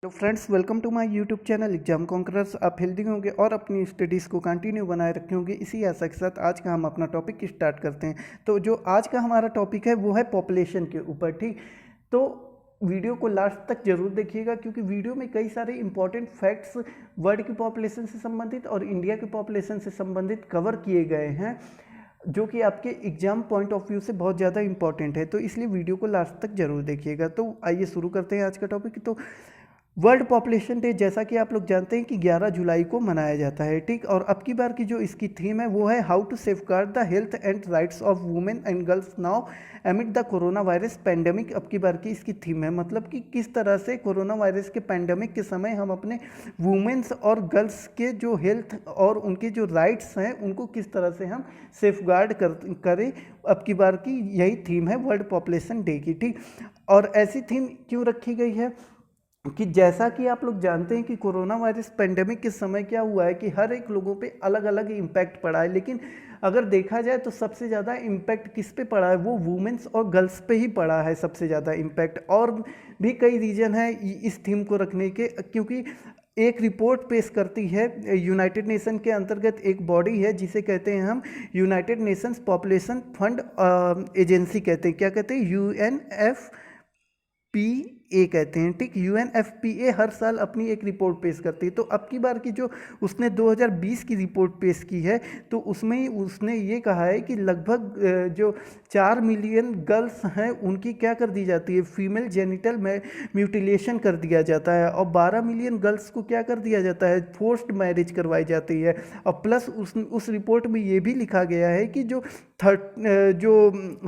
तो friends, welcome to my YouTube channel exam conquerors. आप healthy होंगे और अपनी स्टडीज़ को कंटिन्यू बनाए रखे होंगे, इसी आशा के साथ आज का हम अपना टॉपिक स्टार्ट करते हैं। तो जो आज का हमारा टॉपिक है वो है पॉपुलेशन के ऊपर। ठीक, तो वीडियो को लास्ट तक जरूर देखिएगा क्योंकि वीडियो में कई सारे इंपॉर्टेंट फैक्ट्स वर्ल्ड की पॉपुलेशन से संबंधित और इंडिया की पॉपुलेशन से संबंधित कवर किए गए हैं, जो कि आपके एग्जाम पॉइंट ऑफ व्यू से बहुत ज़्यादा इंपॉर्टेंट है। तो इसलिए वीडियो को लास्ट तक जरूर देखिएगा। तो आइए शुरू करते हैं आज का टॉपिक। तो वर्ल्ड पॉपुलेशन डे, जैसा कि आप लोग जानते हैं कि 11 जुलाई को मनाया जाता है। ठीक, और अब की बार की जो इसकी थीम है वो है how to safeguard the health and rights of women and girls now amid the corona virus pandemic. अब की बार की इसकी थीम है, मतलब कि किस तरह से कोरोना वायरस के पैंडेमिक के समय हम अपने वुमेन्स और गर्ल्स के जो हेल्थ और उनके जो राइट्स हैं उनको किस तरह से हम सेफगार्ड करें। अब की बार की यही थीम है वर्ल्ड पॉपुलेशन डे की। ठीक, और ऐसी थीम क्यों रखी गई है कि जैसा कि आप लोग जानते हैं कि कोरोना वायरस पेंडेमिक के समय क्या हुआ है कि हर एक लोगों पे अलग अलग इम्पैक्ट पड़ा है, लेकिन अगर देखा जाए तो सबसे ज़्यादा इम्पैक्ट किस पे पड़ा है, वो वुमेन्स और गर्ल्स पे ही पड़ा है सबसे ज़्यादा इम्पैक्ट। और भी कई रीज़न है इस थीम को रखने के, क्योंकि एक रिपोर्ट पेश करती है यूनाइटेड नेशन के अंतर्गत एक बॉडी है जिसे कहते हैं हम United Nations population fund agency कहते हैं। क्या कहते हैं? UNFPA कहते हैं। ठीक, UNFPA हर साल अपनी एक रिपोर्ट पेश करती है। तो अब की बार की जो उसने 2020 की रिपोर्ट पेश की है तो उसमें ही उसने ये कहा है कि लगभग जो 4 मिलियन गर्ल्स हैं उनकी क्या कर दी जाती है, फीमेल जेनिटल में म्यूटिलेशन कर दिया जाता है, और 12 मिलियन गर्ल्स को क्या कर दिया जाता है, फोर्स्ड मैरिज करवाई जाती है। और प्लस उस रिपोर्ट में ये भी लिखा गया है कि जो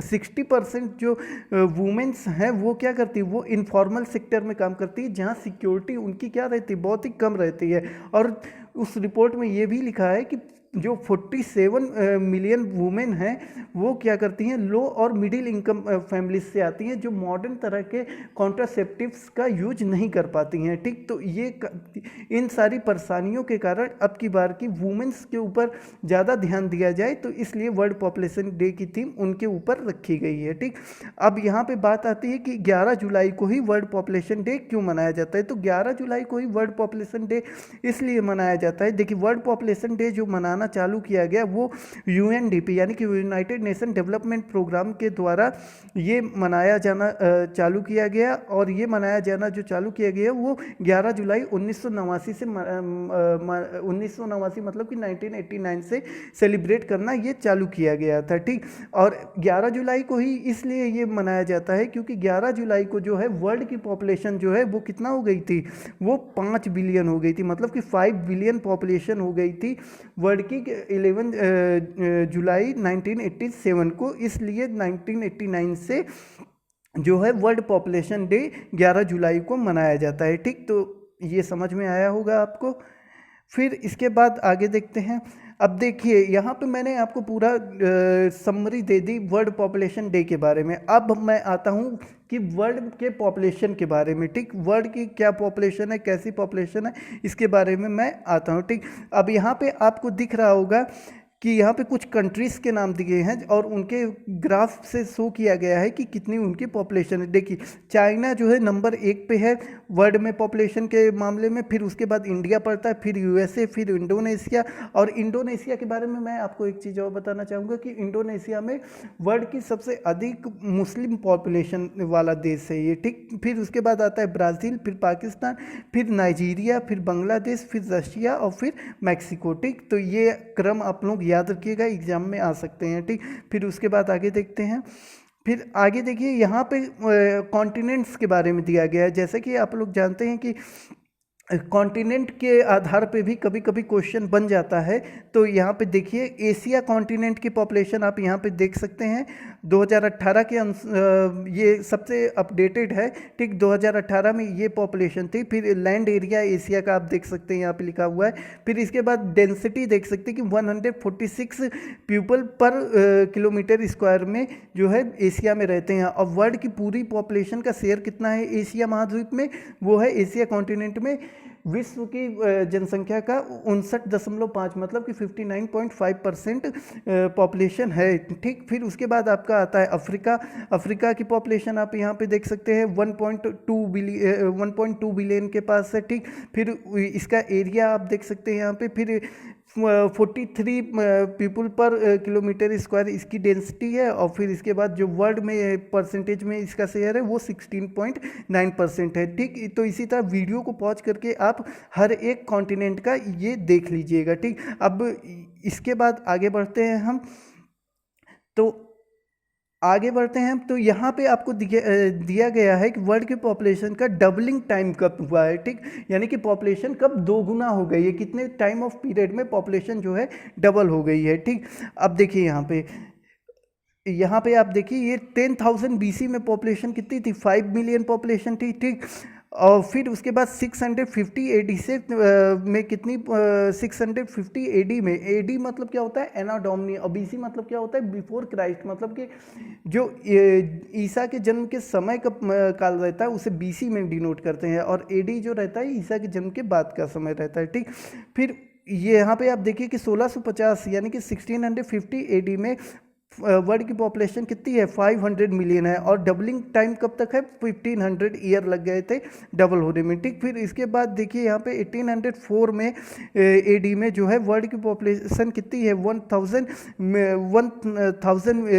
60% जो वुमेन्स हैं वो क्या करती है, वो इनफॉर्मल सेक्टर में काम करती है, जहाँ सिक्योरिटी उनकी क्या रहती है, बहुत ही कम रहती है। और उस रिपोर्ट में ये भी लिखा है कि जो 47 मिलियन वुमेन हैं वो क्या करती हैं, लो और मिडिल इनकम फैमिलीज से आती हैं, जो मॉडर्न तरह के कॉन्ट्रासेप्टिव्स का यूज नहीं कर पाती हैं। ठीक, तो ये इन सारी परेशानियों के कारण अब की बार की वुमेन्स के ऊपर ज़्यादा ध्यान दिया जाए, तो इसलिए वर्ल्ड पॉपुलेशन डे की थीम उनके ऊपर रखी गई है। ठीक, अब यहाँ पे बात आती है कि 11 जुलाई को ही वर्ल्ड पॉपुलेशन डे क्यों मनाया जाता है। तो 11 जुलाई को ही वर्ल्ड पॉपुलेशन डे इसलिए मनाया जाता है। देखिए, वर्ल्ड पॉपुलेशन डे जो मनाना चालू किया गया वो UNDP यानी कि यूनाइटेड नेशन डेवलपमेंट प्रोग्राम के द्वारा ये मनाया जाना चालू किया गया। और ये मनाया जाना जो चालू किया गया वो 11 जुलाई 1989 से 1989 मतलब कि 1989 से सेलिब्रेट करना ये चालू किया गया था। ठीक, और 11 जुलाई को ही इसलिए ये मनाया जाता है क्योंकि 11 जुलाई को जो है वर्ल्ड की पॉपुलेशन जो है वो कितना हो गई थी, वो 5 बिलियन हो गई थी, मतलब कि 5 बिलियन पॉपुलेशन हो गई थी वर्ल्ड की 11 जुलाई 1987 को। इसलिए 1989 से जो है वर्ल्ड पॉपुलेशन डे 11 जुलाई को मनाया जाता है। ठीक, तो ये समझ में आया होगा आपको। फिर इसके बाद आगे देखते हैं। अब देखिए, यहाँ पे मैंने आपको पूरा summary they the world population day के बारे में। अब मैं आता हूँ कि वर्ल्ड के पॉपुलेशन के बारे में। ठीक, वर्ल्ड की क्या पॉपुलेशन है, कैसी पॉपुलेशन है, इसके बारे में मैं आता हूँ। ठीक, अब यहाँ पे आपको दिख रहा होगा कि यहाँ पे कुछ कंट्रीज़ के नाम दिए हैं और उनके ग्राफ से शो किया गया है कि कितनी उनकी पॉपुलेशन है। देखिए, चाइना जो है नंबर 1 पे है वर्ल्ड में पॉपुलेशन के मामले में, फिर उसके बाद इंडिया पड़ता है, फिर USA, फिर इंडोनेशिया। और इंडोनेशिया के बारे में मैं आपको एक चीज़ और बताना चाहूँगा कि इंडोनेशिया में वर्ल्ड की सबसे अधिक मुस्लिम पॉपुलेशन वाला देश है ये। ठीक, फिर उसके बाद आता है ब्राज़ील, फिर पाकिस्तान, फिर नाइजीरिया, फिर बांग्लादेश, फिर रशिया और फिर मैक्सिको। ठीक, तो ये क्रम आप लोग याद रखिएगा, एग्जाम में आ सकते हैं। ठीक, फिर उसके बाद आगे देखते हैं। फिर आगे देखिए, यहाँ पे कॉन्टिनेंट्स के बारे में दिया गया है। जैसे कि आप लोग जानते हैं कि कॉन्टिनेंट के आधार पे भी कभी कभी क्वेश्चन बन जाता है। तो यहाँ पे देखिए, एशिया कॉन्टिनेंट की पॉपुलेशन आप यहाँ पे देख सकते हैं 2018 के ये सबसे अपडेटेड है। ठीक, 2018 में ये पॉपुलेशन थी। फिर लैंड एरिया एशिया का आप देख सकते हैं, यहाँ पे लिखा हुआ है। फिर इसके बाद डेंसिटी देख सकते हैं कि 146 पीपल पर किलोमीटर स्क्वायर में जो है एशिया में रहते हैं। और वर्ल्ड की पूरी पॉपुलेशन का शेयर कितना है एशिया महाद्वीप में, वो है एशिया कॉन्टिनेंट में विश्व की जनसंख्या का 59.5 मतलब कि 59.5% पॉपुलेशन है। ठीक, फिर उसके बाद आपका आता है अफ्रीका। अफ्रीका की पॉपुलेशन आप यहाँ पे देख सकते हैं 1.2 बिलियन के पास है। ठीक, फिर इसका एरिया आप देख सकते हैं यहाँ पे, फिर 43 पीपल पर किलोमीटर स्क्वायर इसकी डेंसिटी है। और फिर इसके बाद जो वर्ल्ड में परसेंटेज में इसका शेयर है वो 16.9% है। ठीक, तो इसी तरह वीडियो को पॉज करके आप हर एक कॉन्टिनेंट का ये देख लीजिएगा। ठीक, अब इसके बाद आगे बढ़ते हैं हम, तो आगे बढ़ते हैं तो यहाँ पे आपको दिया गया है कि वर्ल्ड की पॉपुलेशन का डबलिंग टाइम कब हुआ है। ठीक, यानी कि पॉपुलेशन कब दोगुना हो गई है, कितने टाइम ऑफ पीरियड में पॉपुलेशन जो है डबल हो गई है। ठीक, अब देखिए यहाँ पे आप देखिए ये 10,000 बीसी में पॉपुलेशन कितनी थी, 5 मिलियन पॉपुलेशन थी। ठीक, और फिर उसके बाद 650 एडी से में कितनी 650 एडी में, एडी मतलब क्या होता है एना डोमिनी, और बीसी मतलब क्या होता है बिफोर क्राइस्ट, मतलब कि जो ईसा के जन्म के समय का काल रहता है उसे बीसी में डिनोट करते हैं, और एडी जो रहता है ईसा के जन्म के बाद का समय रहता है। ठीक, फिर ये यहाँ पे आप देखिए कि 1650 यानी कि 1650 एडी में वर्ल्ड की पॉपुलेशन कितनी है 500 मिलियन है, और डबलिंग टाइम कब तक है 1500 ईयर लग गए थे डबल होने में। ठीक, फिर इसके बाद देखिए यहाँ पे 1804 में एडी में जो है वर्ल्ड की पॉपुलेशन कितनी है 1000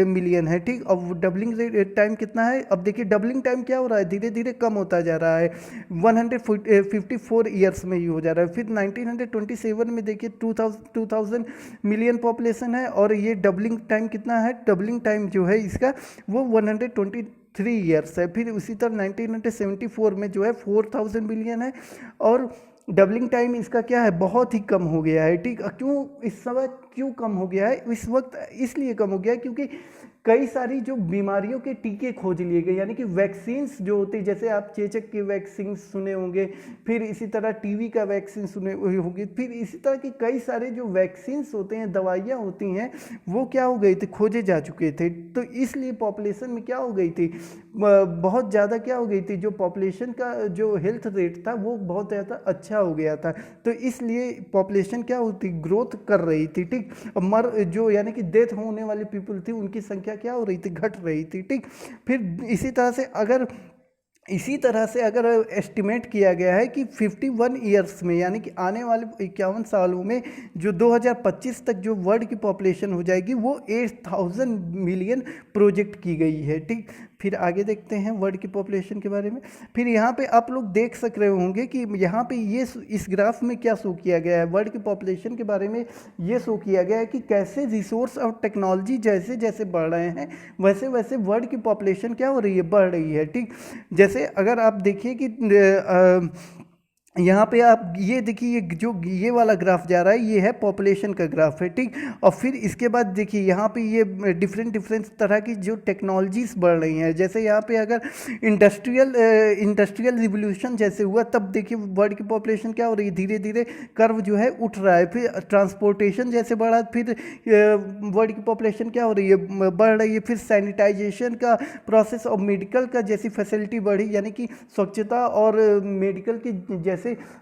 मिलियन है। ठीक, अब डबलिंग टाइम कितना है, अब देखिए डबलिंग टाइम क्या हो रहा है, धीरे धीरे कम होता जा रहा है, 154 ईयर्स में ही हो जा रहा है। फिर 1927 में देखिए 2000 मिलियन पॉपुलेशन है, और ये डबलिंग टाइम कितना है, डबलिंग टाइम जो है इसका वो 123 ईयर्स है। फिर उसी तरह 1974 में जो है 4000 मिलियन है, और डबलिंग टाइम इसका क्या है बहुत ही कम हो गया है। ठीक, क्यों इस समय क्यों कम हो गया है इस वक्त, इसलिए कम हो गया है क्योंकि कई सारी जो बीमारियों के टीके खोज लिए गए, यानी कि वैक्सीन्स जो होती है, जैसे आप चेचक की वैक्सीन सुने होंगे, फिर इसी तरह टीवी का वैक्सीन सुने होंगे, फिर इसी तरह के कई सारे जो वैक्सीन्स होते हैं, दवाइयाँ होती हैं, वो क्या हो गई थी खोजे जा चुके थे। तो इसलिए पॉपुलेशन में क्या हो गई थी बहुत ज़्यादा क्या हो गई थी, जो पॉपुलेशन का जो हेल्थ रेट था वो बहुत ज़्यादा अच्छा हो गया था, तो इसलिए पॉपुलेशन क्या होती ग्रोथ कर रही थी। ठीक, जो यानी कि डेथ होने वाली पीपल थी उनकी संख्या क्या हो रही थी घट रही थी। ठीक, फिर इसी तरह से अगर एस्टिमेट किया गया है कि 51 ईयर्स में, यानी कि आने वाले 51 सालों में जो 2025 तक जो वर्ल्ड की पॉपुलेशन हो जाएगी वो 8000 मिलियन प्रोजेक्ट की गई है। ठीक, फिर आगे देखते हैं वर्ल्ड की पॉपुलेशन के बारे में। फिर यहाँ पे आप लोग देख सक रहे होंगे कि यहाँ पे ये इस ग्राफ में क्या शो किया गया है, वर्ल्ड की पॉपुलेशन के बारे में ये शो किया गया है कि कैसे रिसोर्स और टेक्नोलॉजी जैसे जैसे बढ़ रहे हैं वैसे वैसे वर्ल्ड की पॉपुलेशन क्या हो रही है बढ़ रही है। ठीक, जैसे अगर आप देखिए कि यहाँ पे आप ये देखिए जो ये वाला ग्राफ जा रहा है ये है पॉपुलेशन का ग्राफ है। ठीक, और फिर इसके बाद देखिए यहाँ पे ये डिफरेंट तरह की जो टेक्नोलॉजीज बढ़ रही हैं, जैसे यहाँ पे अगर इंडस्ट्रियल रिवोल्यूशन जैसे हुआ तब देखिए वर्ल्ड की पॉपुलेशन क्या हो रही है धीरे धीरे कर्व जो है उठ रहा है। फिर ट्रांसपोर्टेशन जैसे बढ़ा फिर वर्ल्ड की पॉपुलेशन क्या हो रही है बढ़ रही है। फिर सैनिटाइजेशन का प्रोसेस और मेडिकल का जैसी फैसिलिटी बढ़ी, यानी कि स्वच्छता और मेडिकल की जैसे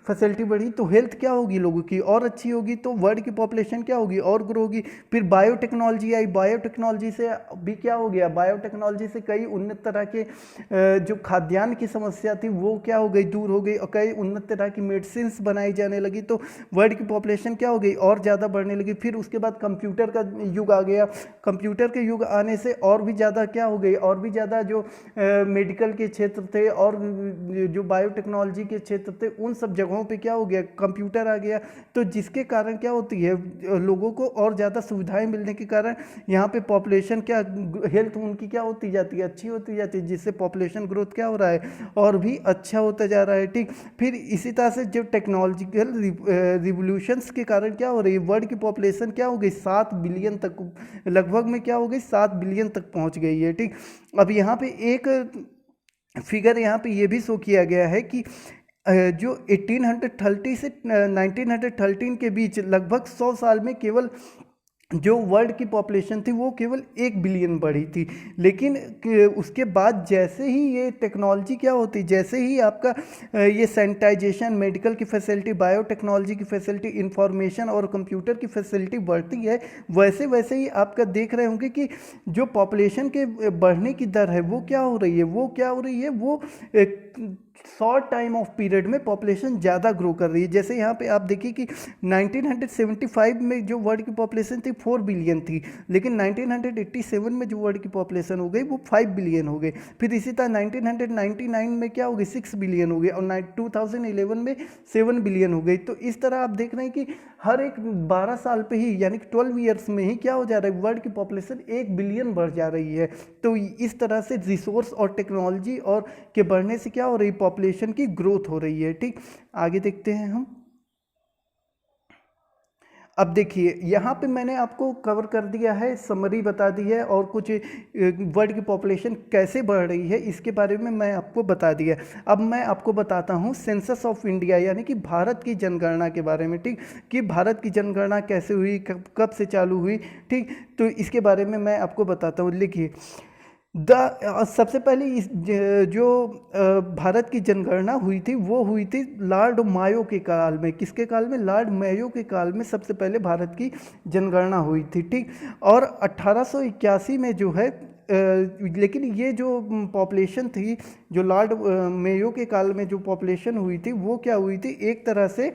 फैसिलिटी बढ़ी तो हेल्थ क्या होगी लोगों की और अच्छी होगी, तो वर्ल्ड की पॉपुलेशन क्या होगी और ग्रो होगी। फिर बायोटेक्नोलॉजी आई, बायोटेक्नोलॉजी से भी क्या हो गया, बायोटेक्नोलॉजी से कई उन्नत तरह के जो खाद्यान्न की समस्या थी वो क्या हो गई दूर हो गई, और कई उन्नत तरह की मेडिसिन बनाई जाने लगी, तो वर्ल्ड की पॉपुलेशन क्या हो गई और ज़्यादा बढ़ने लगी। फिर उसके बाद कंप्यूटर का युग आ गया, कंप्यूटर के युग आने से और भी ज़्यादा क्या हो गई, और भी ज़्यादा जो मेडिकल के क्षेत्र थे और जो बायोटेक्नोलॉजी के क्षेत्र थे उन सब जगहों पे क्या हो गया कंप्यूटर आ गया, तो जिसके कारण क्या होती है लोगों को और ज़्यादा सुविधाएं मिलने के कारण यहाँ पे पॉपुलेशन क्या हेल्थ उनकी क्या होती जाती है अच्छी होती जाती है, जिससे पॉपुलेशन ग्रोथ क्या हो रहा है और भी अच्छा होता जा रहा है। ठीक, फिर इसी तरह से जो टेक्नोलॉजिकल रिवोल्यूशंस के कारण क्या हो रही है वर्ल्ड की पॉपुलेशन क्या हो गई 7 बिलियन तक, लगभग में क्या हो गई 7 बिलियन तक पहुँच गई है। ठीक, अब यहाँ पे एक फिगर यहाँ पे ये भी शो किया गया है कि जो 1830 से 1913 के बीच लगभग 100 साल में केवल जो वर्ल्ड की पॉपुलेशन थी वो केवल 1 बिलियन बढ़ी थी। लेकिन उसके बाद जैसे ही ये टेक्नोलॉजी क्या होती, जैसे ही आपका ये सैनिटाइजेशन, मेडिकल की फैसिलिटी, बायोटेक्नोलॉजी की फैसिलिटी, इंफॉर्मेशन और कंप्यूटर की फैसिलिटी बढ़ती है, वैसे वैसे ही आपका देख रहे होंगे कि जो पॉपुलेशन के बढ़ने की दर है वो क्या हो रही है, वो शॉर्ट टाइम ऑफ पीरियड में पॉपुलेशन ज़्यादा ग्रो कर रही है। जैसे यहाँ पे आप देखिए कि 1975 में जो वर्ल्ड की पॉपुलेशन थी 4 बिलियन थी, लेकिन 1987 में जो वर्ल्ड की पॉपुलेशन हो गई वो 5 बिलियन हो गई। फिर इसी तरह 1999 में क्या हो गई, 6 बिलियन हो गई, और 2011 में 7 बिलियन हो गई। तो इस तरह आप देख रहे हैं कि हर एक 12 साल पे ही, यानी कि 12 ईयर्स में ही क्या हो जा रहा है, वर्ल्ड की पॉपुलेशन 1 बिलियन बढ़ जा रही है। तो इस तरह से रिसोर्स और टेक्नोलॉजी और के बढ़ने से क्या हो रही है, पॉपुलेशन की ग्रोथ हो रही है। ठीक, आगे देखते हैं हम। अब देखिए यहाँ पे मैंने आपको कवर कर दिया है, समरी बता दी है, और कुछ वर्ल्ड की पॉपुलेशन कैसे बढ़ रही है इसके बारे में मैं आपको बता दिया। अब मैं आपको बताता हूँ सेंसस ऑफ इंडिया, यानी कि भारत की जनगणना के बारे में। ठीक, कि भारत की जनगणना कैसे हुई, कब से चालू हुई। ठीक, तो इसके बारे में मैं आपको बताता हूँ। लिखिए, सबसे पहले जो भारत की जनगणना हुई थी वो हुई थी लॉर्ड मायो के काल में। किसके काल में, लॉर्ड मायो के काल में सबसे पहले भारत की जनगणना हुई थी। ठीक, और 1881 में जो है लेकिन ये जो पॉपुलेशन थी, जो लॉर्ड मेयो के काल में जो पॉपुलेशन हुई थी वो क्या हुई थी, एक तरह से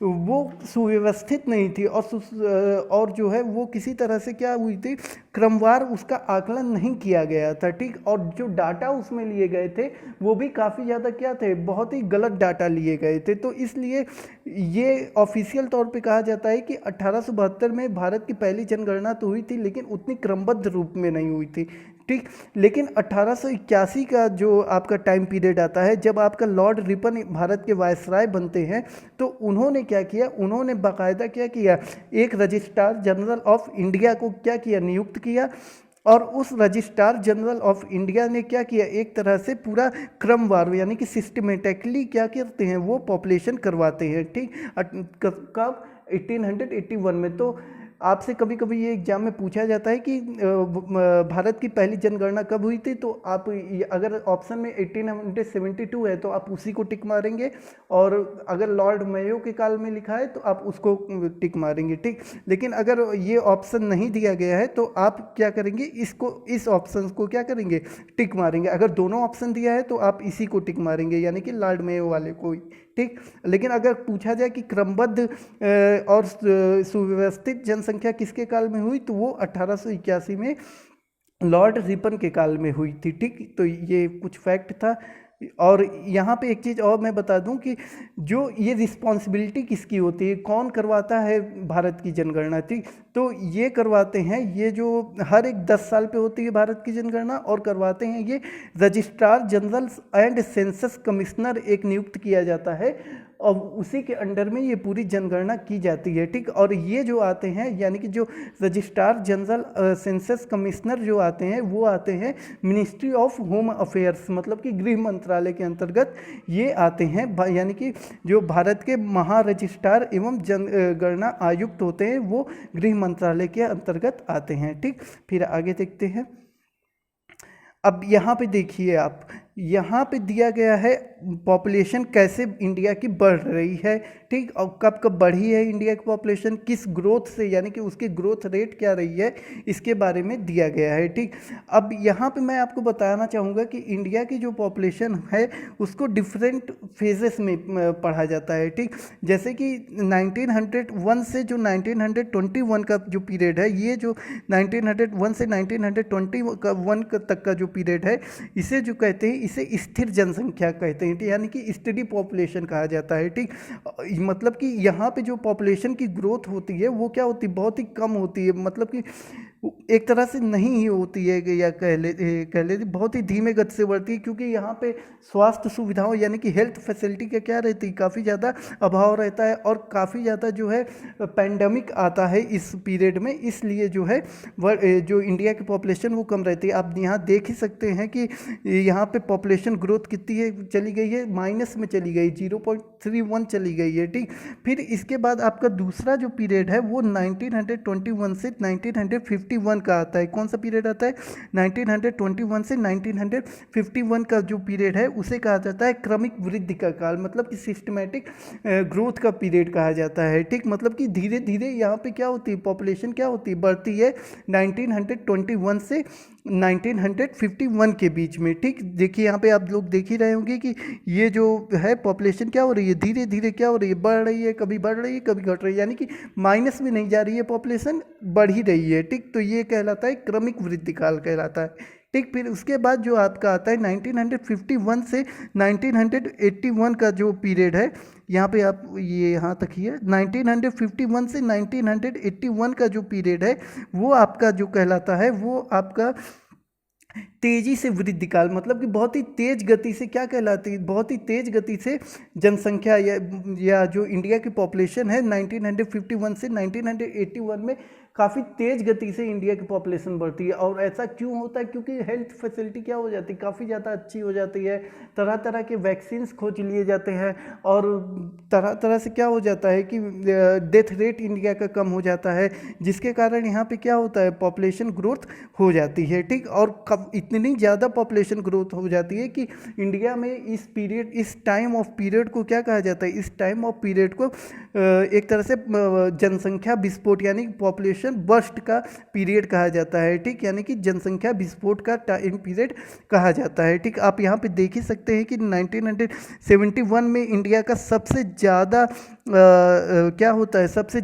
वो सुव्यवस्थित नहीं थी, और जो है वो किसी तरह से क्या हुई थी, क्रमवार उसका आकलन नहीं किया गया था। ठीक, और जो डाटा उसमें लिए गए थे वो भी काफ़ी ज़्यादा क्या थे, बहुत ही गलत डाटा लिए गए थे। तो इसलिए ये ऑफिशियल तौर पे कहा जाता है कि 1872 में भारत की पहली जनगणना तो हुई थी, लेकिन उतनी क्रमबद्ध रूप में नहीं हुई थी। ठीक, लेकिन 1881 का जो आपका टाइम पीरियड आता है, जब आपका लॉर्ड रिपन भारत के वायसराय बनते हैं, तो उन्होंने क्या किया, उन्होंने बाकायदा क्या किया, एक रजिस्ट्रार जनरल ऑफ इंडिया को क्या किया, नियुक्त किया। और उस रजिस्ट्रार जनरल ऑफ इंडिया ने क्या किया, एक तरह से पूरा क्रमवार यानी कि सिस्टमेटिकली क्या करते हैं, वो पॉपुलेशन करवाते हैं। ठीक, कब, 1881 में। तो आपसे कभी कभी ये एग्जाम में पूछा जाता है कि भारत की पहली जनगणना कब हुई थी, तो आप अगर ऑप्शन में 1872 है तो आप उसी को टिक मारेंगे, और अगर लॉर्ड मेयो के काल में लिखा है तो आप उसको टिक मारेंगे। ठीक, लेकिन अगर ये ऑप्शन नहीं दिया गया है तो आप क्या करेंगे, इस ऑप्शन को क्या करेंगे, टिक मारेंगे। अगर दोनों ऑप्शन दिया है तो आप इसी को टिक मारेंगे, यानी कि लॉर्ड मेयो वाले को ही। ठीक, लेकिन अगर पूछा जाए कि क्रमबद्ध और सुव्यवस्थित जनसंख्या किसके काल में हुई, तो वो 1881 में लॉर्ड रिपन के काल में हुई थी। ठीक, तो ये कुछ फैक्ट था। और यहाँ पे एक चीज़ और मैं बता दूं कि जो ये रिस्पॉन्सिबिलिटी किसकी होती है, कौन करवाता है भारत की जनगणना। ठीक, तो ये करवाते हैं, ये जो हर एक 10 साल पे होती है भारत की जनगणना, और करवाते हैं ये registrar general and census commissioner एक नियुक्त किया जाता है, और उसी के अंडर में ये पूरी जनगणना की जाती है। ठीक, और ये जो आते हैं, यानी कि जो रजिस्ट्रार जनरल सेंसस कमिश्नर जो आते हैं वो आते हैं मिनिस्ट्री ऑफ होम अफेयर्स, मतलब कि गृह मंत्रालय के अंतर्गत ये आते हैं। यानी कि जो भारत के महारजिस्ट्रार एवं जनगणना आयुक्त होते हैं वो गृह मंत्रालय के अंतर्गत आते हैं। ठीक, फिर आगे देखते हैं। अब यहाँ पे देखिए आप, यहाँ पे दिया गया है पॉपुलेशन कैसे इंडिया की बढ़ रही है। ठीक, और कब कब बढ़ी है इंडिया की पॉपुलेशन, किस ग्रोथ से, यानी कि उसकी ग्रोथ रेट क्या रही है, इसके बारे में दिया गया है। ठीक, अब यहाँ पे मैं आपको बताना चाहूँगा कि इंडिया की जो पॉपुलेशन है उसको डिफरेंट फेजेस में पढ़ा जाता है। ठीक, जैसे कि 1901 से जो 1921 का जो पीरियड है, ये जो 1901 से 1921 तक का जो पीरियड है, इसे जो कहते हैं, इसे स्थिर जनसंख्या कहते हैं। यानी कि स्टडी पॉपुलेशन कहा जाता है। ठीक, मतलब कि यहाँ पे जो पॉपुलेशन की ग्रोथ होती है वो क्या होती है, बहुत ही कम होती है। मतलब कि एक तरह से नहीं ही होती है कि या कह लेते बहुत ही धीमे गति से बढ़ती है, क्योंकि यहाँ पे स्वास्थ्य सुविधाओं यानी कि हेल्थ फैसिलिटी का क्या रहती है, काफ़ी ज़्यादा अभाव रहता है और काफ़ी ज़्यादा जो है पैंडमिक आता है इस पीरियड में, इसलिए जो है जो इंडिया की पॉपुलेशन वो कम रहती है। आप यहाँ देख ही सकते हैं कि यहाँ पे पॉपुलेशन ग्रोथ कितनी है, चली गई है माइनस में, चली गई 0.31 चली गई है, ठीक। फिर इसके बाद आपका दूसरा जो पीरियड है वो 1921 से 1951 का आता है। कौन सा पीरियड आता है? 1921 से 1951 का जो पीरियड है उसे कहा जाता है क्रमिक वृद्धि का काल, मतलब कि सिस्टमैटिक ग्रोथ का पीरियड कहा जाता है, ठीक। मतलब कि धीरे धीरे यहाँ पे क्या होती है, पॉपुलेशन क्या होती है, बढ़ती है 1921 से 1951 के बीच में, ठीक। देखिए यहाँ पे आप लोग देख ही रहे होंगे कि ये जो है पॉपुलेशन क्या हो रही है, धीरे धीरे क्या हो रही है, बढ़ रही है, कभी बढ़ रही है कभी घट रही है, यानी कि माइनस में नहीं जा रही है, पॉपुलेशन बढ़ ही रही है, ठीक। तो ये कहलाता है क्रमिक वृद्धि काल कहलाता है, ठीक। फिर उसके बाद जो आपका आता है 1951 से 1981 का जो पीरियड है, यहाँ पे आप ये यहाँ तक ही है, 1951 से 1981 का जो पीरियड है वो आपका जो कहलाता है वो आपका तेजी से वृद्धि काल, मतलब कि बहुत ही तेज गति से क्या कहलाती है, बहुत ही तेज गति से जनसंख्या या जो इंडिया की पॉपुलेशन है 1951 से 1981 में काफ़ी तेज गति से इंडिया की पॉपुलेशन बढ़ती है। और ऐसा क्यों होता है? क्योंकि हेल्थ फैसिलिटी क्या हो जाती है, काफ़ी ज़्यादा अच्छी हो जाती है, तरह तरह के वैक्सीन्स खोज लिए जाते हैं और तरह तरह से क्या हो जाता है कि डेथ रेट इंडिया का कम हो जाता है, जिसके कारण यहाँ पे क्या होता है, पॉपुलेशन ग्रोथ हो जाती है, ठीक। और इतनी ज़्यादा पॉपुलेशन ग्रोथ हो जाती है कि इंडिया में इस पीरियड, इस टाइम ऑफ पीरियड को क्या कहा जाता है, इस टाइम ऑफ पीरियड को एक तरह से जनसंख्या विस्फोट यानी पॉपुलेशन बर्स्ट का पीरियड कहा जाता है, ठीक। यानी कि जनसंख्या विस्फोट का टाइम पीरियड कहा जाता है, ठीक। आप यहाँ पे देख ही सकते हैं कि 1971 में इंडिया का सबसे ज़्यादा क्या होता है, सबसे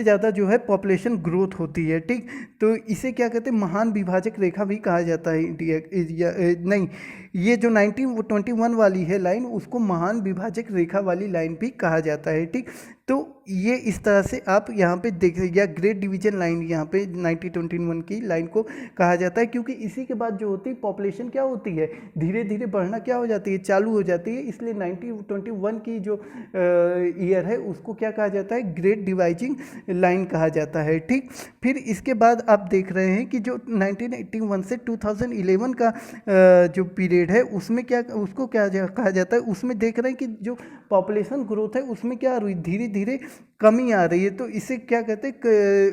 ज़्यादा जो है पॉपुलेशन ग्रोथ होती है, ठीक। तो इसे क्या कहते हैं, महान विभाजक रेखा भी कहा जाता है इंडिया नहीं, ये जो 1921 वाली है लाइन उसको महान विभाजक रेखा वाली लाइन भी कहा जाता है, ठीक। तो ये इस तरह से आप यहाँ पे देख, या ग्रेट डिवीजन लाइन यहाँ पे 1921 की लाइन को कहा जाता है, क्योंकि इसी के बाद जो होती है पॉपुलेशन क्या होती है, धीरे धीरे बढ़ना क्या हो जाती है, चालू हो जाती है, इसलिए 1921 की जो ईयर है उसको क्या कहा जाता है, ग्रेट डिवाइजिंग लाइन कहा जाता है, ठीक। फिर इसके बाद आप देख रहे हैं कि जो 1981 से 2011 का जो पीरियड है उसमें क्या, उसको क्या कहा जाता है, उसमें देख रहे हैं कि जो पॉपुलेशन ग्रोथ है उसमें क्या हुई, धीरे धीरे कमी आ रही है। तो इसे क्या कहते हैं,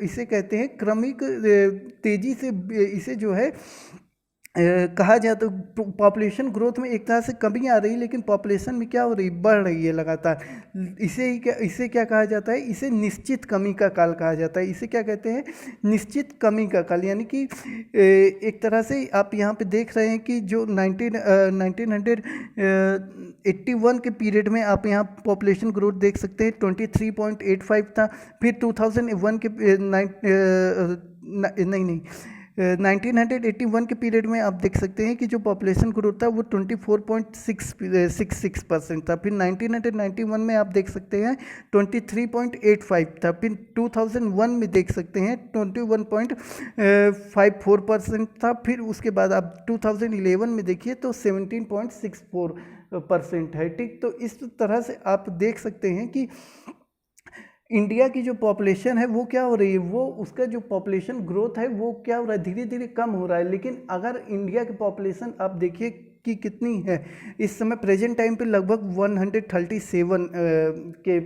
इसे कहते हैं क्रमिक तेजी से, इसे जो है कहा जाए तो पॉपुलेशन ग्रोथ में एक तरह से कमी आ रही है, लेकिन पॉपुलेशन में क्या हो रही, बढ़ रही है लगातार। इसे क्या कहा जाता है, इसे निश्चित कमी का काल कहा जाता है। इसे क्या कहते हैं, निश्चित कमी का काल, यानी कि एक तरह से आप यहाँ पे देख रहे हैं कि जो 1981 के पीरियड में आप यहाँ पॉपुलेशन ग्रोथ देख सकते हैं 23.85 था। फिर 2001 के 1981 के पीरियड में आप देख सकते हैं कि जो पॉपुलेशन ग्रोथ था वो 24.66% था। फिर 1991 में आप देख सकते हैं 23.85 था। फिर 2001 में देख सकते हैं 21.54% था। फिर उसके बाद आप 2011 में देखिए तो 17.64% है, ठीक। तो इस तरह से आप देख सकते हैं कि इंडिया की जो पॉपुलेशन है वो क्या हो रही है, वो उसका जो पॉपुलेशन ग्रोथ है वो क्या हो रहा है, धीरे धीरे कम हो रहा है। लेकिन अगर इंडिया की पॉपुलेशन आप देखिए कि कितनी है इस समय, प्रेजेंट टाइम पे लगभग 137 के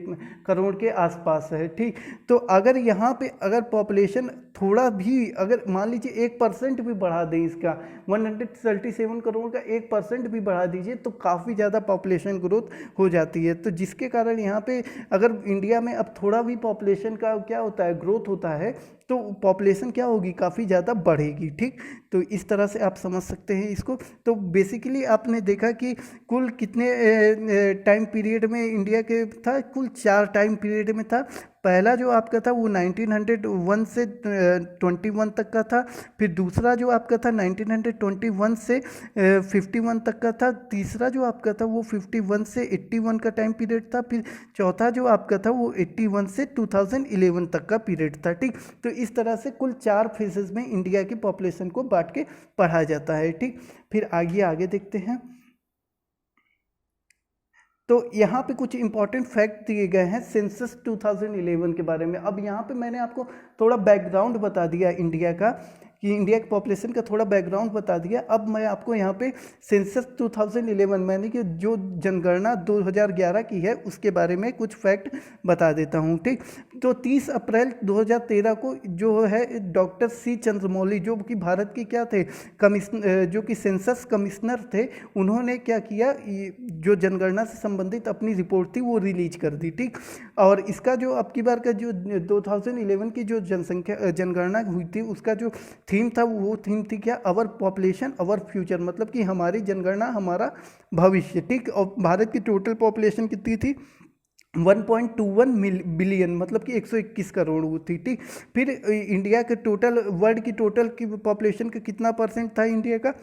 करोड़ के आसपास है, ठीक। तो अगर यहाँ पे अगर पॉपुलेशन थोड़ा भी, अगर मान लीजिए 1% भी बढ़ा दें इसका, 137 करोड़ का 1% भी बढ़ा दीजिए तो काफ़ी ज़्यादा पॉपुलेशन ग्रोथ हो जाती है। तो जिसके कारण यहाँ पे अगर इंडिया में अब थोड़ा भी पॉपुलेशन का क्या होता है, ग्रोथ होता है, तो पॉपुलेशन क्या होगी, काफ़ी ज़्यादा बढ़ेगी, ठीक। तो इस तरह से आप समझ सकते हैं इसको। तो बेसिकली आपने देखा कि कुल कितने टाइम पीरियड में इंडिया के था, कुल 4 टाइम पीरियड में था। पहला जो आपका था वो 1901 से 21 तक का था, फिर दूसरा जो आपका था 1921 से 51 तक का था, तीसरा जो आपका था वो 51 से 81 का टाइम पीरियड था, फिर चौथा जो आपका था वो 81 से 2011 तक का पीरियड था। ठीक, तो इस तरह से कुल 4 फेजेस में इंडिया की पॉपुलेशन को बांट के पढ़ा जाता है। ठीक, फिर आगे देखते हैं। तो यहाँ पे कुछ इंपॉर्टेंट फैक्ट दिए गए हैं सेंसस 2011 के बारे में। अब यहाँ पे मैंने आपको थोड़ा बैकग्राउंड बता दिया इंडिया का, कि इंडिया की पॉपुलेशन का थोड़ा बैकग्राउंड बता दिया। अब मैं आपको यहाँ पे सेंसस 2011 मैंने कि जो जनगणना 2011 की है उसके बारे में कुछ फैक्ट बता देता हूँ। ठीक, तो 30 अप्रैल 2013 को जो है डॉक्टर सी चंद्रमौली, जो कि भारत के क्या थे, कमिश्नर, जो कि सेंसस कमिश्नर थे, उन्होंने क्या किया, जो जनगणना से संबंधित अपनी रिपोर्ट थी वो रिलीज कर दी। ठीक, और इसका जो अब की बार का जो 2011 की जो जनगणना हुई थी उसका जो थीम था वो थीम थी क्या, अवर पॉपुलेशन अवर फ्यूचर, मतलब कि हमारी जनगणना हमारा भविष्य। ठीक, और भारत की टोटल पॉपुलेशन कितनी थी, 1.21 बिलियन, मतलब कि 121 करोड़ वो थी। ठीक, फिर इंडिया के टोटल, वर्ल्ड की टोटल की पॉपुलेशन का कितना परसेंट था इंडिया का,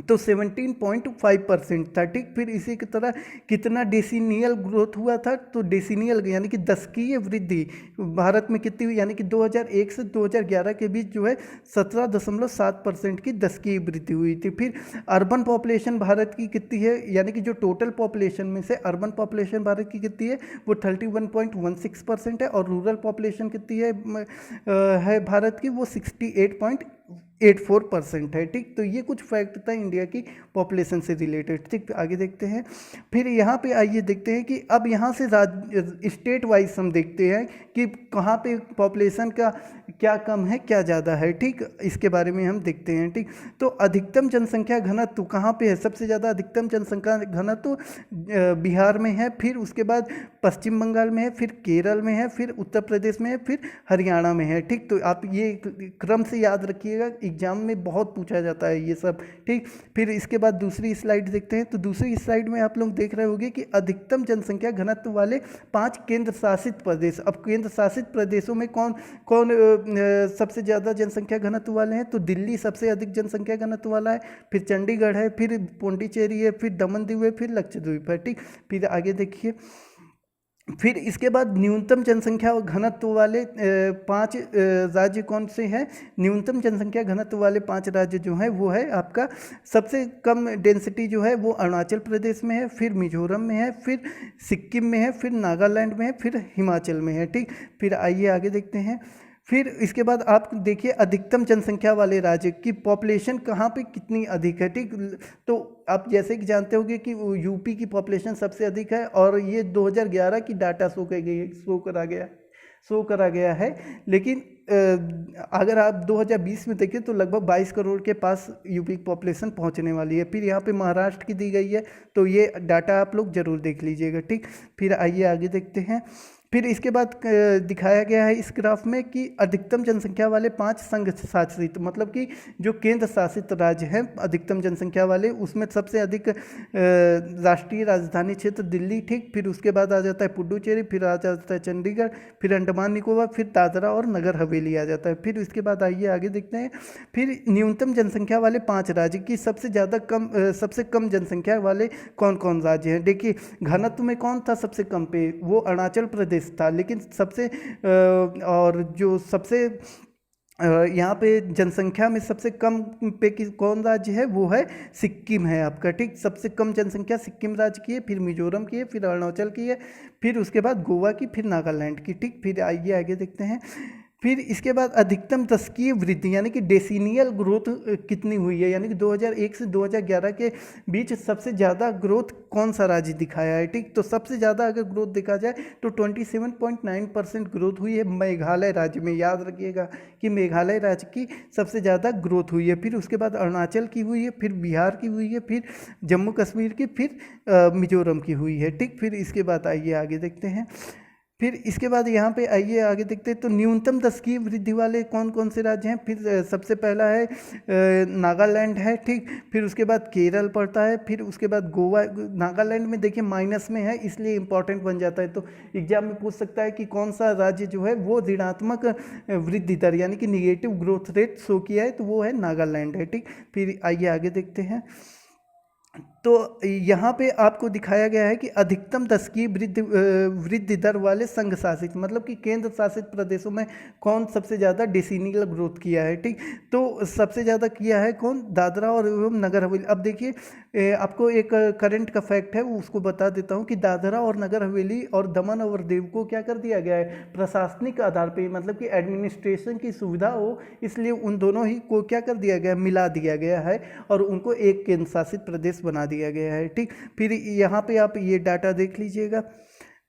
तो 17.5% था। ठीक, फिर इसी की तरह कितना डेसिनियल ग्रोथ हुआ था, तो डेसिनियल यानी कि दशकीय वृद्धि भारत में कितनी हुई, यानी कि 2001 से 2011 के बीच जो है 17.7% की दशकीय वृद्धि हुई थी। फिर अर्बन पॉपुलेशन भारत की कितनी है, यानी कि जो टोटल पॉपुलेशन में से अर्बन पॉपुलेशन भारत की कितनी है, वो 31.16% है, और रूरल पॉपुलेशन कितनी है भारत की, वो 68.84% है। ठीक, तो ये कुछ फैक्ट था इंडिया की पॉपुलेशन से रिलेटेड। ठीक, आगे देखते हैं। फिर यहाँ पे आइए देखते हैं कि अब यहाँ से स्टेट वाइज हम देखते हैं कि कहाँ पे पॉपुलेशन का क्या कम है क्या ज़्यादा है। ठीक, इसके बारे में हम देखते हैं। ठीक, तो अधिकतम जनसंख्या घनत्व कहाँ पे है, सबसे ज़्यादा अधिकतम जनसंख्या घनत्व बिहार में है, फिर उसके बाद पश्चिम बंगाल में है, फिर केरल में है, फिर उत्तर प्रदेश में है, फिर हरियाणा में है। ठीक, तो आप ये क्रम से याद रखिएगा, एग्जाम में बहुत पूछा जाता है ये सब। ठीक, फिर इसके बाद दूसरी स्लाइड देखते हैं। तो दूसरी स्लाइड में आप लोग देख रहे होंगे कि अधिकतम जनसंख्या घनत्व वाले 5 केंद्र शासित प्रदेश। अब केंद्र शासित प्रदेशों में कौन कौन सबसे ज़्यादा जनसंख्या घनत्व वाले हैं, तो दिल्ली सबसे अधिक जनसंख्या घनत्व वाला है, फिर चंडीगढ़ है, फिर पौंडीचेरी है, फिर दमन दीव है, फिर लक्षद्वीप है। ठीक, फिर आगे देखिए। फिर इसके बाद न्यूनतम जनसंख्या घनत्व वाले 5 राज्य कौन से हैं, न्यूनतम जनसंख्या घनत्व वाले 5 राज्य जो हैं वो है आपका, सबसे कम डेंसिटी जो है वो अरुणाचल प्रदेश में है, फिर मिजोरम में है, फिर सिक्किम में है, फिर नागालैंड में है, फिर हिमाचल में है। ठीक, फिर आइए आगे देखते हैं। फिर इसके बाद आप देखिए अधिकतम जनसंख्या वाले राज्य की पॉपुलेशन कहाँ पे कितनी अधिक है। ठीक, तो आप जैसे कि जानते होंगे कि यूपी की पॉपुलेशन सबसे अधिक है, और ये 2011 की डाटा शो करा गया है। लेकिन अगर आप 2020 में देखें तो लगभग 22 करोड़ के पास यूपी की पॉपुलेशन पहुंचने वाली है। फिर यहाँ पे महाराष्ट्र की दी गई है, तो ये डाटा आप लोग ज़रूर देख लीजिएगा। ठीक, फिर आइए आगे देखते हैं। फिर इसके बाद दिखाया गया है इस ग्राफ में कि अधिकतम जनसंख्या वाले 5 संघ शासित, मतलब कि जो केंद्र शासित राज्य हैं अधिकतम जनसंख्या वाले, उसमें सबसे अधिक राष्ट्रीय राजधानी क्षेत्र दिल्ली। ठीक, फिर उसके बाद आ जाता है पुडुचेरी, फिर आ जाता है चंडीगढ़, फिर अंडमान निकोबार, फिर दादरा और नगर हवेली आ जाता है। फिर इसके बाद आइए आगे देखते हैं। फिर न्यूनतम जनसंख्या वाले 5 राज्य की सबसे कम जनसंख्या वाले कौन कौन राज्य हैं। देखिए घनत्व में कौन था सबसे कम पे, वो अरुणाचल प्रदेश था, लेकिन सबसे और जो सबसे यहाँ पे जनसंख्या में सबसे कम पे कौन राज्य है, वो है सिक्किम है आपका। ठीक, सबसे कम जनसंख्या सिक्किम राज्य की है, फिर मिजोरम की है, फिर अरुणाचल की है, फिर उसके बाद गोवा की, फिर नागालैंड की। ठीक, फिर आइए आगे देखते हैं। फिर इसके बाद अधिकतम दशकीय वृद्धि यानी कि डेसिनियल ग्रोथ कितनी हुई है, यानी कि 2001 से 2011 के बीच सबसे ज़्यादा ग्रोथ कौन सा राज्य दिखाया है। ठीक, तो सबसे ज़्यादा अगर ग्रोथ देखा जाए तो 27.9% ग्रोथ हुई है मेघालय राज्य में। याद रखिएगा कि मेघालय राज्य की सबसे ज़्यादा ग्रोथ हुई है। फिर उसके बाद अरुणाचल की हुई है, फिर बिहार की हुई है, फिर जम्मू कश्मीर की, फिर मिजोरम की हुई है। ठीक, फिर इसके बाद आइए आगे देखते हैं। फिर इसके बाद यहाँ पे आइए आगे देखते हैं। तो न्यूनतम दशकीय वृद्धि वाले कौन कौन से राज्य हैं? फिर सबसे पहला है नागालैंड है, ठीक। फिर उसके बाद केरल पड़ता है, फिर उसके बाद गोवा। नागालैंड में देखिए माइनस में है इसलिए इंपॉर्टेंट बन जाता है, तो एग्जाम में पूछ सकता है कि कौन सा राज्य जो है वो ऋणात्मक वृद्धि दर यानी कि निगेटिव ग्रोथ रेट शो किया है, तो वो है नागालैंड है, ठीक। फिर आइए आगे देखते हैं। तो यहाँ पे आपको दिखाया गया है कि अधिकतम दशकीय वृद्धि दर वाले संघ शासित मतलब कि केंद्र शासित प्रदेशों में कौन सबसे ज़्यादा डेसिनियल ग्रोथ किया है, ठीक। तो सबसे ज़्यादा किया है कौन? दादरा और एवं नगर हवेली। अब देखिए आपको एक करंट का फैक्ट है वो उसको बता देता हूँ कि दादरा और नगर हवेली और दमन और दीव को क्या कर दिया गया है? प्रशासनिक आधार पे मतलब कि एडमिनिस्ट्रेशन की सुविधा हो इसलिए उन दोनों ही को क्या कर दिया गया? मिला दिया गया है और उनको एक केंद्र शासित प्रदेश बना दिया गया है, ठीक। फिर यहाँ पे आप ये डाटा देख लीजिएगा।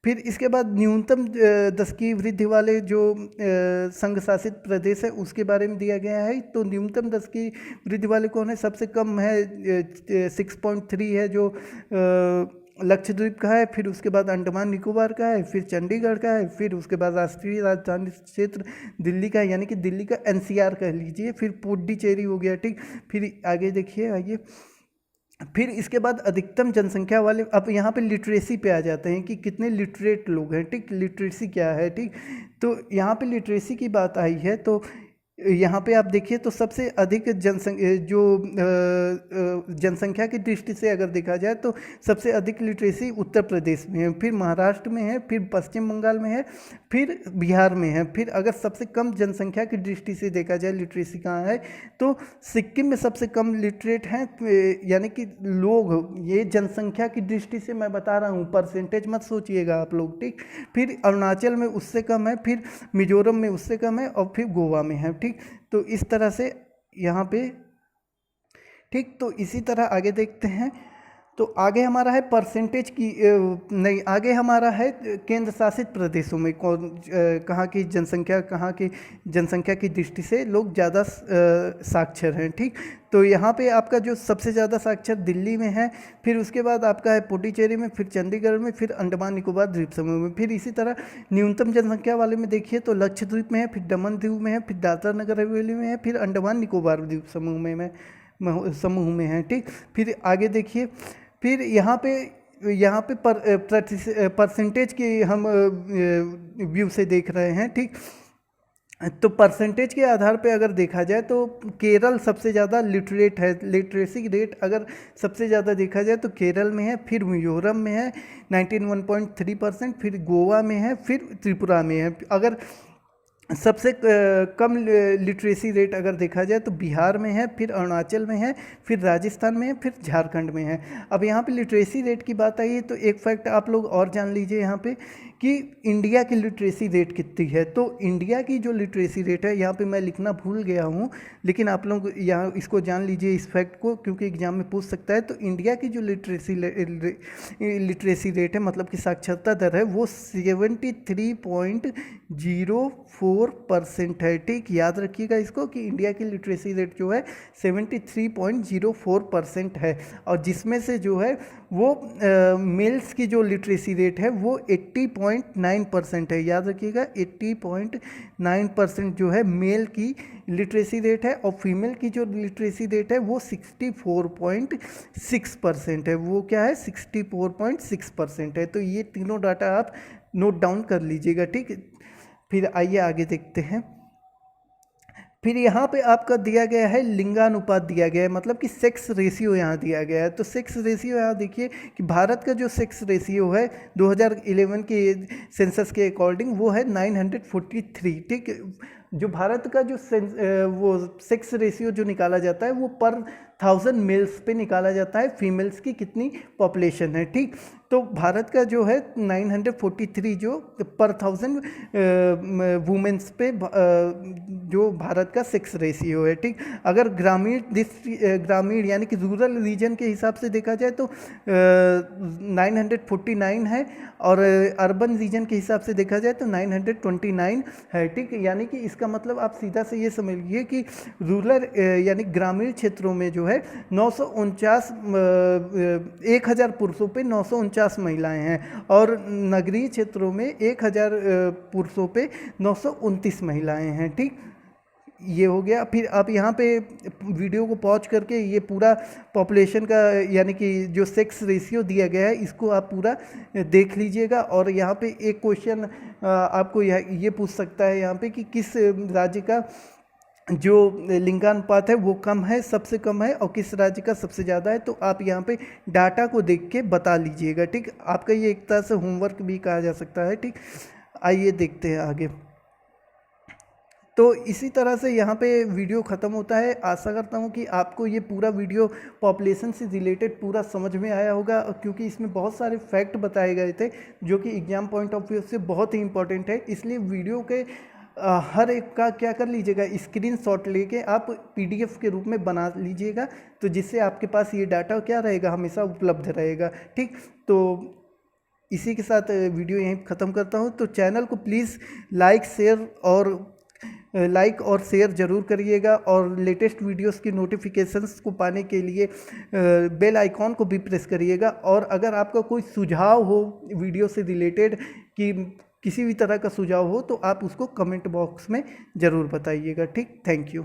फिर इसके बाद न्यूनतम दशकीय वृद्धि वाले जो संघ शासित प्रदेश है उसके बारे में दिया गया है। तो न्यूनतम दशकीय वृद्धि वाले कौन है? सबसे कम है 6.3 है जो लक्षद्वीप का है, फिर उसके बाद अंडमान निकोबार का है, फिर चंडीगढ़ का है, फिर उसके बाद राष्ट्रीय राजधानी क्षेत्र दिल्ली का है यानी कि दिल्ली का एनसीआर कह लीजिए, फिर पुडुचेरी हो गया, ठीक। फिर आगे देखिए आइए। फिर इसके बाद अधिकतम जनसंख्या वाले, अब यहाँ पे लिटरेसी पे आ जाते हैं कि कितने लिटरेट लोग हैं, ठीक। लिटरेसी क्या है, ठीक। तो यहाँ पे लिटरेसी की बात आई है तो यहाँ पे आप देखिए तो सबसे अधिक जनसंख्या की दृष्टि से अगर देखा जाए तो सबसे अधिक लिटरेसी उत्तर प्रदेश में है, फिर महाराष्ट्र में है, फिर पश्चिम बंगाल में है, फिर बिहार में है। फिर अगर सबसे कम जनसंख्या की दृष्टि से देखा जाए लिटरेसी कहाँ है तो सिक्किम में सबसे कम लिटरेट हैं, यानी कि लोग, ये जनसंख्या की दृष्टि से मैं बता रहा हूँ, परसेंटेज मत सोचिएगा आप लोग, ठीक। फिर अरुणाचल में उससे कम है, फिर मिजोरम में उससे कम है और फिर गोवा में है, ठीक। तो इस तरह से यहाँ पे, ठीक। तो इसी तरह आगे देखते हैं। तो आगे हमारा है परसेंटेज की नहीं, आगे हमारा है केंद्र शासित प्रदेशों में कौन कहाँ की जनसंख्या की दृष्टि से लोग ज़्यादा साक्षर हैं, ठीक। तो यहाँ पे आपका जो सबसे ज़्यादा साक्षर दिल्ली में है, फिर उसके बाद आपका है पुडुचेरी में, फिर चंडीगढ़ में, फिर अंडमान निकोबार द्वीप समूह में। फिर इसी तरह न्यूनतम जनसंख्या वाले में देखिए तो लक्षद्वीप में है, फिर दमन दीव में है, फिर दादरा नगर हवेली में है, फिर अंडमान निकोबार द्वीप समूह में है, ठीक। फिर आगे देखिए। फिर यहाँ पे परसेंटेज की हम व्यू से देख रहे हैं, ठीक। तो परसेंटेज के आधार पे अगर देखा जाए तो केरल सबसे ज़्यादा लिटरेट है, लिटरेसी रेट अगर सबसे ज़्यादा देखा जाए तो केरल में है, फिर मिजोरम में है 91.3%, फिर गोवा में है, फिर त्रिपुरा में है। अगर सबसे कम लिटरेसी रेट अगर देखा जाए तो बिहार में है, फिर अरुणाचल में है, फिर राजस्थान में है, फिर झारखंड में है। अब यहाँ पे लिटरेसी रेट की बात आई है तो एक फैक्ट आप लोग और जान लीजिए यहाँ पे कि इंडिया की लिटरेसी रेट कितनी है। तो इंडिया की जो लिटरेसी रेट है, यहाँ पे मैं लिखना भूल गया हूँ, लेकिन आप लोग यहाँ इसको जान लीजिए इस फैक्ट को, क्योंकि एग्जाम में पूछ सकता है। तो इंडिया की जो लिटरेसी रेट है मतलब कि साक्षरता दर है वो 73.04% है, ठीक। याद रखिएगा इसको कि इंडिया की लिटरेसी रेट जो है 73.04% है, और जिसमें से जो है वो मेल्स की जो लिटरेसी रेट है वो 80.9% है। याद रखिएगा 80.9% जो है मेल की लिटरेसी रेट है, और फीमेल की जो लिटरेसी रेट है वो 64.6% है। वो क्या है? 64.6% है। तो ये तीनों डाटा आप नोट डाउन कर लीजिएगा, ठीक। फिर आइए आगे देखते हैं। फिर यहाँ पे आपका दिया गया है लिंगानुपात दिया गया है, मतलब कि सेक्स रेशियो यहाँ दिया गया है। तो सेक्स रेशियो यहाँ देखिए कि भारत का जो सेक्स रेशियो है 2011 के सेंसस के अकॉर्डिंग वो है 943, ठीक। जो भारत का जो वो सेक्स रेशियो जो निकाला जाता है वो पर 1000 मेल्स पे निकाला जाता है, फीमेल्स की कितनी पॉपुलेशन है, ठीक। तो भारत का जो है 943 जो पर 1000 वुमेन्स पे जो भारत का सेक्स रेशियो है, ठीक। अगर ग्रामीण यानी कि रूरल रीजन के हिसाब से देखा जाए तो 949 है, और अर्बन रीजन के हिसाब से देखा जाए तो 929 है, ठीक। यानी कि इसका इसका मतलब आप सीधा से ये समझ लीजिए कि रूरल यानी ग्रामीण क्षेत्रों में जो है 949 1000 पुरुषों पे 949 महिलाएं हैं, और नगरीय क्षेत्रों में 1000 पुरुषों पे 929 महिलाएं हैं। ठीक, ये हो गया। फिर आप यहाँ पे वीडियो को पॉज करके ये पूरा पॉपुलेशन का यानी कि जो सेक्स रेशियो दिया गया है इसको आप पूरा देख लीजिएगा। और यहाँ पे एक क्वेश्चन आपको ये पूछ सकता है यहाँ पे कि किस राज्य का जो लिंगानुपात है वो कम है, सबसे कम है, और किस राज्य का सबसे ज़्यादा है। तो आप यहाँ पे डाटा को देख के बता लीजिएगा। ठीक, आपका ये एक तरह से होमवर्क भी कहा जा सकता है। ठीक, आइए देखते हैं आगे। तो इसी तरह से यहाँ पे वीडियो ख़त्म होता है। आशा करता हूँ कि आपको ये पूरा वीडियो पॉपुलेशन से रिलेटेड पूरा समझ में आया होगा, क्योंकि इसमें बहुत सारे फैक्ट बताए गए थे जो कि एग्ज़ाम पॉइंट ऑफ व्यू से बहुत ही इंपॉर्टेंट है। इसलिए वीडियो के हर एक का क्या कर लीजिएगा, स्क्रीनशॉट लेके आप पीडीएफ के रूप में बना लीजिएगा, तो जिससे आपके पास ये डाटा क्या रहेगा, हमेशा उपलब्ध रहेगा। ठीक, तो इसी के साथ वीडियो यहीं ख़त्म करता हूँ। तो चैनल को प्लीज़ लाइक और शेयर ज़रूर करिएगा, और लेटेस्ट वीडियोस की नोटिफिकेशंस को पाने के लिए बेल आइकॉन को भी प्रेस करिएगा। और अगर आपका कोई सुझाव हो वीडियो से रिलेटेड, कि किसी भी तरह का सुझाव हो, तो आप उसको कमेंट बॉक्स में ज़रूर बताइएगा। ठीक, थैंक यू।